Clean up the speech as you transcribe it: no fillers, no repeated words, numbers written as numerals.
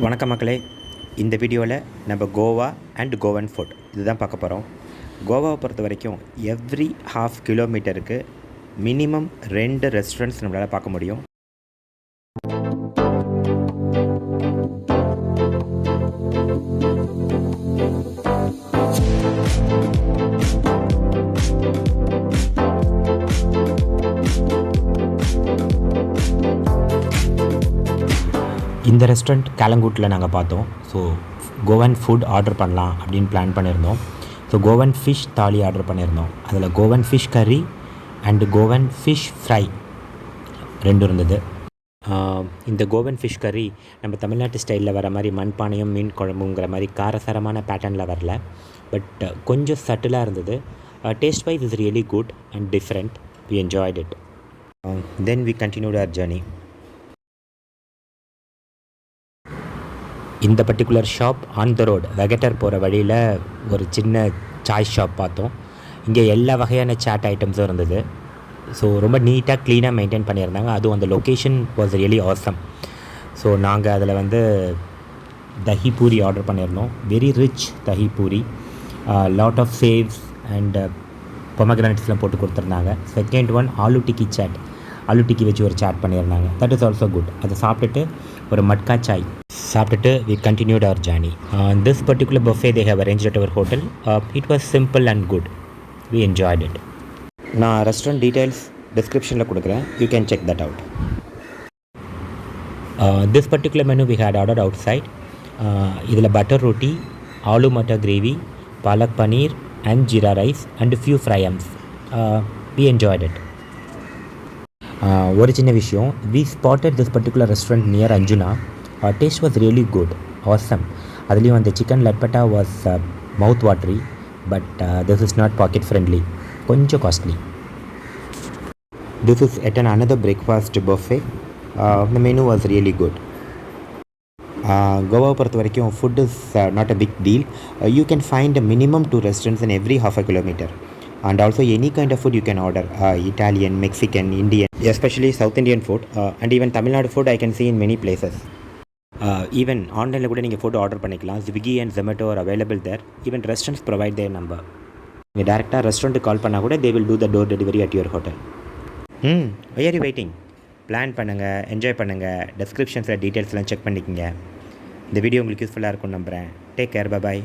வணக்கம் மக்களே, இந்த வீடியோவில் நம்ம கோவா அண்ட் கோவன் ஃபுட் இதுதான் பார்க்க போகிறோம். கோவாவை பொறுத்த வரைக்கும் எவ்ரி ½ கிலோமீட்டருக்கு மினிமம் 2 ரெஸ்டாரண்ட்ஸ் நம்மளால் பார்க்க முடியும். இந்த ரெஸ்டாரண்ட் கேலங்கூட்டில் நாங்கள் பார்த்தோம். ஸோ கோவன் ஃபுட் ஆர்டர் பண்ணலாம் அப்படின்னு பிளான் பண்ணியிருந்தோம். ஸோ கோவன் ஃபிஷ் தாலி ஆர்டர் பண்ணியிருந்தோம். அதில் கோவன் ஃபிஷ் கறி அண்டு கோவன் ஃபிஷ் ஃப்ரை 2 இருந்தது. இந்த கோவன் ஃபிஷ் கறி நம்ம தமிழ்நாட்டு ஸ்டைலில் வர மாதிரி மண்பானையும் மீன் குழம்புங்கிற மாதிரி காரசாரமான பேட்டர்னில் வரல. பட் கொஞ்சம் சட்டிலாக இருந்தது. Taste wise is really good and different. We enjoyed it. Then we continued our journey. இந்த particular shop on the road Vagator போகிற வழியில் ஒரு சின்ன சாய் ஷாப் பார்த்தோம். இங்கே எல்லா வகையான சாட் ஐட்டம்ஸும் இருந்தது. ஸோ ரொம்ப நீட்டாக க்ளீனாக மெயின்டைன் பண்ணியிருந்தாங்க. அதுவும் அந்த location was really awesome. So நாங்கள் அதில் தஹி பூரி ஆர்டர் பண்ணியிருந்தோம். Very rich dahi puri, lot of sevs and பொமக்ரானட்ஸ்லாம் போட்டு கொடுத்துருந்தாங்க. செகண்ட் ஒன் ஆலு டிக்கி சாட், ஆலு டிக்கி வச்சு ஒரு சாட் பண்ணியிருந்தாங்க. That is also good. அதை சாப்பிட்டுட்டு ஒரு மட்கா சாய் சாப்பிட்டுட்டு we continued our journey. This particular buffet they have arranged at our hotel. It was simple and good. We enjoyed it. நான் ரெஸ்டாரண்ட் டீட்டெயில்ஸ் டிஸ்கிரிப்ஷனில் கொடுக்குறேன். You can check that out. This particular menu we had ordered outside. இதில் butter roti, aloo matar gravy, palak paneer and jeera rice and few fry items. We enjoyed it. ஒரு சின்ன விஷயம், we spotted this particular restaurant near Anjuna. Taste was really good, awesome. அதுலேயும் அந்த chicken லட்பட்டா was mouth watery, but this is not pocket friendly, கொஞ்சம் costly. This is at another breakfast buffet. The menu was really good. கோவாவை பொறுத்த வரைக்கும் food is not a big deal. You can find a minimum 2 restaurants in every ½ kilometer. And also any kind of food you can order. Italian, Mexican, Indian, especially South Indian food, and even Tamil Nadu food I can see in many places. Even ஆன்லைனில் கூட நீங்கள் food order பண்ணிக்கலாம். Swiggy and Zomato are available there. Even restaurants provide their number. நீங்கள் டேரெக்டாக ரெஸ்டாரண்ட்டுக்கு call பண்ணால் கூட they will do the door delivery at your hotel. Why are you waiting? Plan பண்ணுங்கள், என்ஜாய் பண்ணுங்கள். டிஸ்கிரிப்ஷன்ஸில் டீட்டெயில்ஸ்லாம் செக் பண்ணிக்கோங்க. இந்த வீடியோ உங்களுக்கு யூஸ்ஃபுல்லாக இருக்கும்னு நம்புகிறேன். Take care, bye bye.